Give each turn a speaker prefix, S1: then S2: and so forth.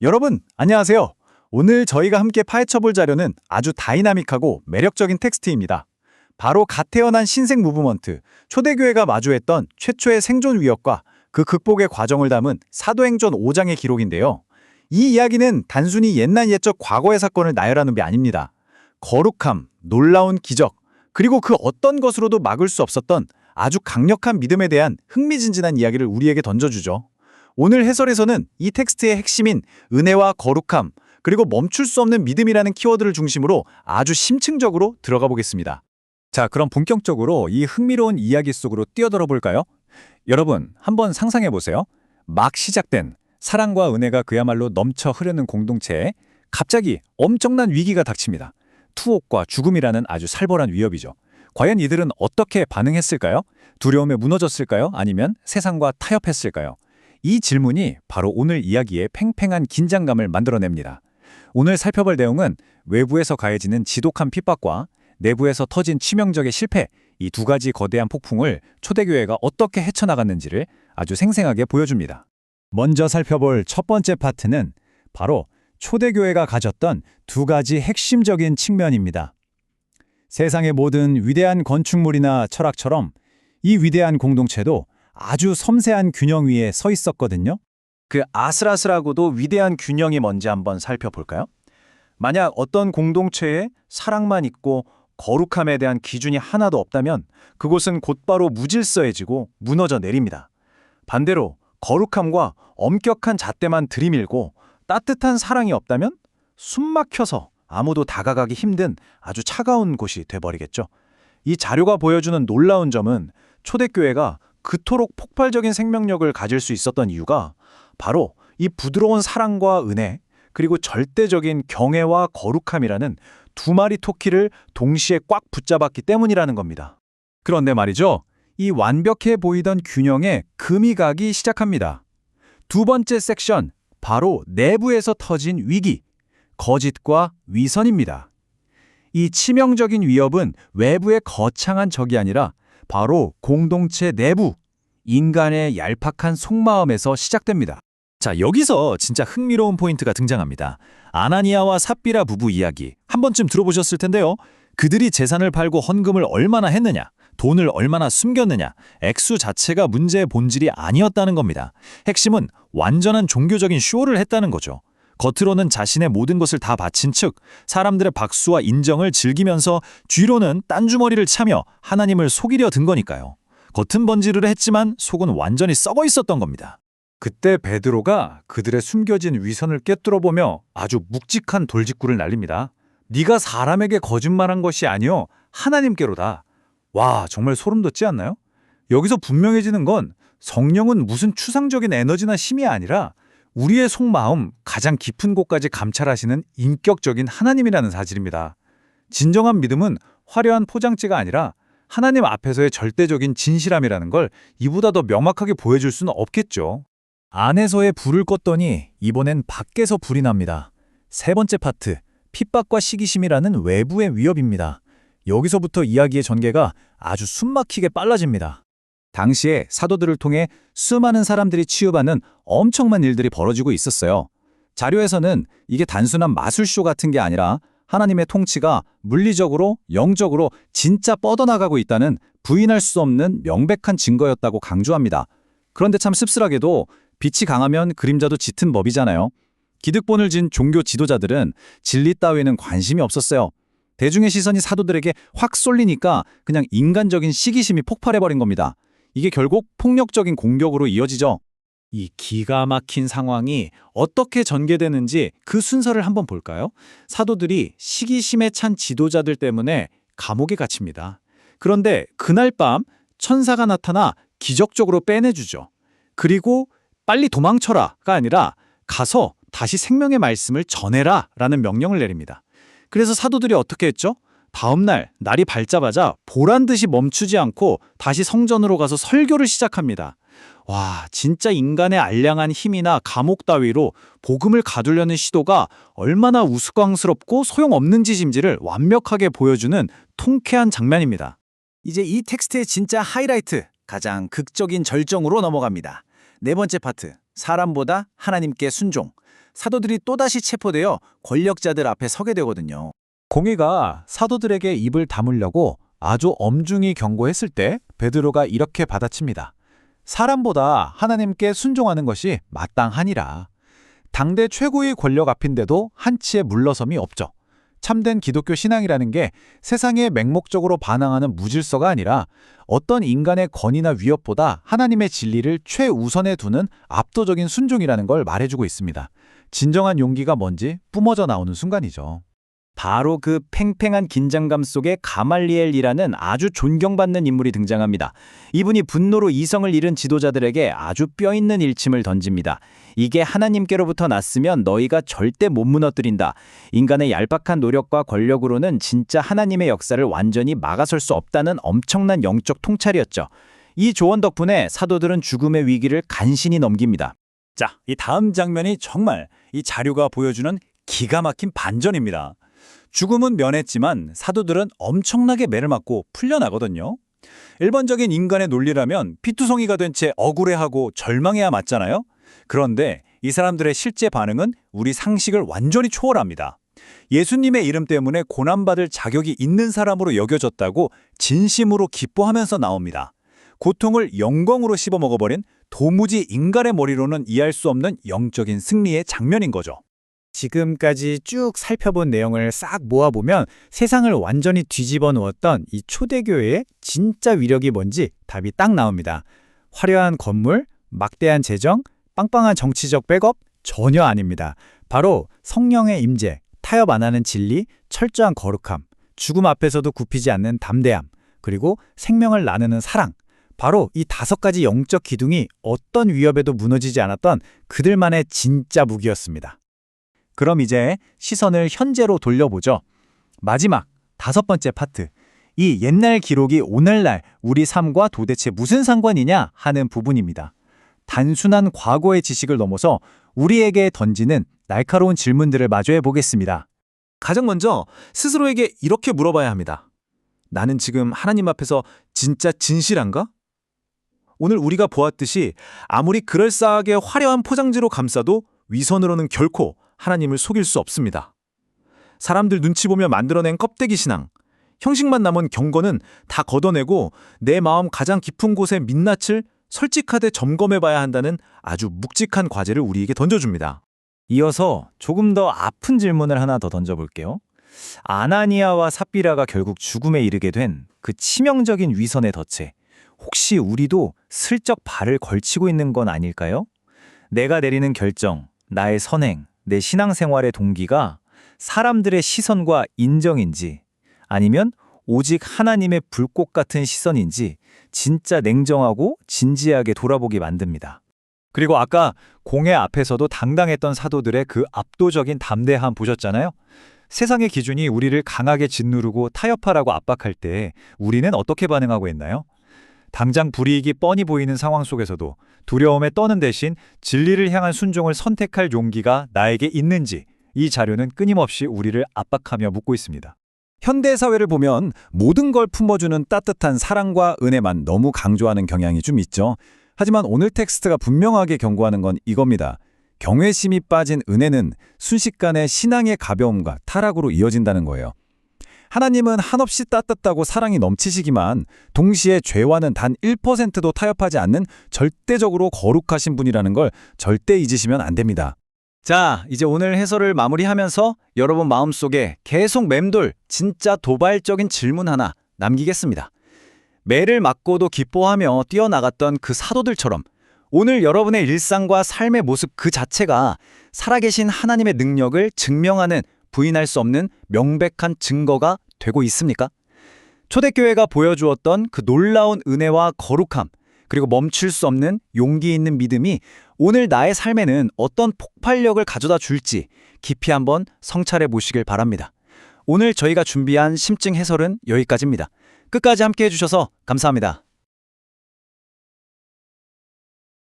S1: 여러분, 안녕하세요. 오늘 저희가 함께 파헤쳐볼 자료는 아주 다이나믹하고 매력적인 텍스트입니다. 바로 갓 태어난 신생 무브먼트, 초대교회가 마주했던 최초의 생존 위협과 그 극복의 과정을 담은 사도행전 5장의 기록인데요. 이 이야기는 단순히 옛날 옛적 과거의 사건을 나열하는 게 아닙니다. 거룩함, 놀라운 기적, 그리고 그 어떤 것으로도 막을 수 없었던 아주 강력한 믿음에 대한 흥미진진한 이야기를 우리에게 던져주죠. 오늘 해설에서는 이 텍스트의 핵심인 은혜와 거룩함, 그리고 멈출 수 없는 믿음이라는 키워드를 중심으로 아주 심층적으로 들어가 보겠습니다.
S2: 자, 그럼 본격적으로 이 흥미로운 이야기 속으로 뛰어들어 볼까요? 여러분, 한번 상상해 보세요. 막 시작된 사랑과 은혜가 그야말로 넘쳐 흐르는 공동체에 갑자기 엄청난 위기가 닥칩니다. 투옥과 죽음이라는 아주 살벌한 위협이죠. 과연 이들은 어떻게 반응했을까요? 두려움에 무너졌을까요? 아니면 세상과 타협했을까요? 이 질문이 바로 오늘 이야기의 팽팽한 긴장감을 만들어냅니다. 오늘 살펴볼 내용은 외부에서 가해지는 지독한 핍박과 내부에서 터진 치명적인 실패, 이 두 가지 거대한 폭풍을 초대교회가 어떻게 헤쳐나갔는지를 아주 생생하게 보여줍니다.
S1: 먼저 살펴볼 첫 번째 파트는 바로 초대교회가 가졌던 두 가지 핵심적인 측면입니다. 세상의 모든 위대한 건축물이나 철학처럼 이 위대한 공동체도 아주 섬세한 균형 위에 서 있었거든요.
S3: 그 아슬아슬하고도 위대한 균형이 뭔지 한번 살펴볼까요? 만약 어떤 공동체에 사랑만 있고 거룩함에 대한 기준이 하나도 없다면 그곳은 곧바로 무질서해지고 무너져 내립니다. 반대로 거룩함과 엄격한 잣대만 들이밀고 따뜻한 사랑이 없다면 숨막혀서 아무도 다가가기 힘든 아주 차가운 곳이 돼버리겠죠. 이 자료가 보여주는 놀라운 점은 초대교회가 그토록 폭발적인 생명력을 가질 수 있었던 이유가 바로 이 부드러운 사랑과 은혜, 그리고 절대적인 경애와 거룩함이라는 두 마리 토끼를 동시에 꽉 붙잡았기 때문이라는 겁니다.
S2: 그런데 말이죠. 이 완벽해 보이던 균형에 금이 가기 시작합니다. 두 번째 섹션, 바로 내부에서 터진 위기, 거짓과 위선입니다. 이 치명적인 위협은 외부의 거창한 적이 아니라 바로 공동체 내부, 인간의 얄팍한 속마음에서 시작됩니다.
S1: 자, 여기서 진짜 흥미로운 포인트가 등장합니다. 아나니아와 삽비라 부부 이야기 한 번쯤 들어보셨을 텐데요. 그들이 재산을 팔고 헌금을 얼마나 했느냐, 돈을 얼마나 숨겼느냐, 액수 자체가 문제의 본질이 아니었다는 겁니다. 핵심은 완전한 종교적인 쇼를 했다는 거죠. 겉으로는 자신의 모든 것을 다 바친 척 사람들의 박수와 인정을 즐기면서 뒤로는 딴주머리를 차며 하나님을 속이려 든 거니까요. 겉은 번지르르 했지만 속은 완전히 썩어 있었던 겁니다.
S2: 그때 베드로가 그들의 숨겨진 위선을 꿰뚫어보며 아주 묵직한 돌직구를 날립니다. 네가 사람에게 거짓말한 것이 아니요 하나님께로다. 와, 정말 소름 돋지 않나요? 여기서 분명해지는 건 성령은 무슨 추상적인 에너지나 힘이 아니라 우리의 속마음 가장 깊은 곳까지 감찰하시는 인격적인 하나님이라는 사실입니다. 진정한 믿음은 화려한 포장지가 아니라 하나님 앞에서의 절대적인 진실함이라는 걸 이보다 더 명확하게 보여줄 수는 없겠죠.
S1: 안에서의 불을 껐더니 이번엔 밖에서 불이 납니다. 세 번째 파트, 핍박과 시기심이라는 외부의 위협입니다. 여기서부터 이야기의 전개가 아주 숨막히게 빨라집니다. 당시에 사도들을 통해 수많은 사람들이 치유받는 엄청난 일들이 벌어지고 있었어요. 자료에서는 이게 단순한 마술쇼 같은 게 아니라 하나님의 통치가 물리적으로, 영적으로 진짜 뻗어나가고 있다는 부인할 수 없는 명백한 증거였다고 강조합니다. 그런데 참 씁쓸하게도 빛이 강하면 그림자도 짙은 법이잖아요. 기득본을 진 종교 지도자들은 진리 따위에는 관심이 없었어요. 대중의 시선이 사도들에게 확 쏠리니까 그냥 인간적인 시기심이 폭발해버린 겁니다. 이게 결국 폭력적인 공격으로 이어지죠. 이 기가 막힌 상황이 어떻게 전개되는지 그 순서를 한번 볼까요? 사도들이 시기심에 찬 지도자들 때문에 감옥에 갇힙니다. 그런데 그날 밤 천사가 나타나 기적적으로 빼내주죠. 그리고 빨리 도망쳐라가 아니라 가서 다시 생명의 말씀을 전해라 라는 명령을 내립니다. 그래서 사도들이 어떻게 했죠? 다음날 날이 밝자마자 보란듯이 멈추지 않고 다시 성전으로 가서 설교를 시작합니다. 와, 진짜 인간의 알량한 힘이나 감옥 따위로 복음을 가두려는 시도가 얼마나 우스꽝스럽고 소용없는지짐지를 완벽하게 보여주는 통쾌한 장면입니다.
S3: 이제 이 텍스트의 진짜 하이라이트, 가장 극적인 절정으로 넘어갑니다. 네 번째 파트, 사람보다 하나님께 순종. 사도들이 또다시 체포되어 권력자들 앞에 서게 되거든요.
S2: 공의가 사도들에게 입을 다물려고 아주 엄중히 경고했을 때 베드로가 이렇게 받아칩니다. 사람보다 하나님께 순종하는 것이 마땅하니라. 당대 최고의 권력 앞인데도 한치의 물러섬이 없죠. 참된 기독교 신앙이라는 게 세상에 맹목적으로 반항하는 무질서가 아니라 어떤 인간의 권위나 위협보다 하나님의 진리를 최우선에 두는 압도적인 순종이라는 걸 말해주고 있습니다. 진정한 용기가 뭔지 뿜어져 나오는 순간이죠.
S3: 바로 그 팽팽한 긴장감 속에 가말리엘이라는 아주 존경받는 인물이 등장합니다. 이분이 분노로 이성을 잃은 지도자들에게 아주 뼈있는 일침을 던집니다. 이게 하나님께로부터 났으면 너희가 절대 못 무너뜨린다. 인간의 얄팍한 노력과 권력으로는 진짜 하나님의 역사를 완전히 막아설 수 없다는 엄청난 영적 통찰이었죠. 이 조언 덕분에 사도들은 죽음의 위기를 간신히 넘깁니다.
S2: 자, 이 다음 장면이 정말 이 자료가 보여주는 기가 막힌 반전입니다. 죽음은 면했지만 사도들은 엄청나게 매를 맞고 풀려나거든요. 일반적인 인간의 논리라면 피투성이가 된 채 억울해하고 절망해야 맞잖아요. 그런데 이 사람들의 실제 반응은 우리 상식을 완전히 초월합니다. 예수님의 이름 때문에 고난받을 자격이 있는 사람으로 여겨졌다고 진심으로 기뻐하면서 나옵니다. 고통을 영광으로 씹어먹어버린 도무지 인간의 머리로는 이해할 수 없는 영적인 승리의 장면인 거죠.
S1: 지금까지 쭉 살펴본 내용을 싹 모아보면 세상을 완전히 뒤집어 놓았던 이 초대교회의 진짜 위력이 뭔지 답이 딱 나옵니다. 화려한 건물, 막대한 재정, 빵빵한 정치적 백업 전혀 아닙니다. 바로 성령의 임재, 타협 안 하는 진리, 철저한 거룩함, 죽음 앞에서도 굽히지 않는 담대함, 그리고 생명을 나누는 사랑. 바로 이 5가지 영적 기둥이 어떤 위협에도 무너지지 않았던 그들만의 진짜 무기였습니다.
S3: 그럼 이제 시선을 현재로 돌려보죠. 마지막 5번째 파트. 이 옛날 기록이 오늘날 우리 삶과 도대체 무슨 상관이냐 하는 부분입니다. 단순한 과거의 지식을 넘어서 우리에게 던지는 날카로운 질문들을 마주해 보겠습니다. 가장 먼저 스스로에게 이렇게 물어봐야 합니다. 나는 지금 하나님 앞에서 진짜 진실한가? 오늘 우리가 보았듯이 아무리 그럴싸하게 화려한 포장지로 감싸도 위선으로는 결코 하나님을 속일 수 없습니다. 사람들 눈치 보며 만들어낸 껍데기 신앙, 형식만 남은 경건은 다 걷어내고 내 마음 가장 깊은 곳의 민낯을 솔직하게 점검해봐야 한다는 아주 묵직한 과제를 우리에게 던져줍니다. 이어서 조금 더 아픈 질문을 하나 더 던져볼게요. 아나니아와 삽비라가 결국 죽음에 이르게 된 그 치명적인 위선의 덫에 혹시 우리도 슬쩍 발을 걸치고 있는 건 아닐까요? 내가 내리는 결정, 나의 선행, 내 신앙생활의 동기가 사람들의 시선과 인정인지 아니면 오직 하나님의 불꽃 같은 시선인지 진짜 냉정하고 진지하게 돌아보게 만듭니다.
S2: 그리고 아까 공회 앞에서도 당당했던 사도들의 그 압도적인 담대함 보셨잖아요? 세상의 기준이 우리를 강하게 짓누르고 타협하라고 압박할 때 우리는 어떻게 반응하고 있나요? 당장 불이익이 뻔히 보이는 상황 속에서도 두려움에 떠는 대신 진리를 향한 순종을 선택할 용기가 나에게 있는지 이 자료는 끊임없이 우리를 압박하며 묻고 있습니다. 현대 사회를 보면 모든 걸 품어주는 따뜻한 사랑과 은혜만 너무 강조하는 경향이 좀 있죠. 하지만 오늘 텍스트가 분명하게 경고하는 건 이겁니다. 경외심이 빠진 은혜는 순식간에 신앙의 가벼움과 타락으로 이어진다는 거예요. 하나님은 한없이 따뜻하고 사랑이 넘치시기만 동시에 죄와는 단 1%도 타협하지 않는 절대적으로 거룩하신 분이라는 걸 절대 잊으시면 안 됩니다.
S3: 자, 이제 오늘 해설을 마무리하면서 여러분 마음속에 계속 맴돌 진짜 도발적인 질문 하나 남기겠습니다. 매를 맞고도 기뻐하며 뛰어나갔던 그 사도들처럼 오늘 여러분의 일상과 삶의 모습 그 자체가 살아계신 하나님의 능력을 증명하는 부인할 수 없는 명백한 증거가 되고 있습니까? 초대교회가 보여주었던 그 놀라운 은혜와 거룩함, 그리고 멈출 수 없는 용기 있는 믿음이 오늘 나의 삶에는 어떤 폭발력을 가져다 줄지 깊이 한번 성찰해 보시길 바랍니다. 오늘 저희가 준비한 심층 해설은 여기까지입니다. 끝까지 함께 해주셔서 감사합니다.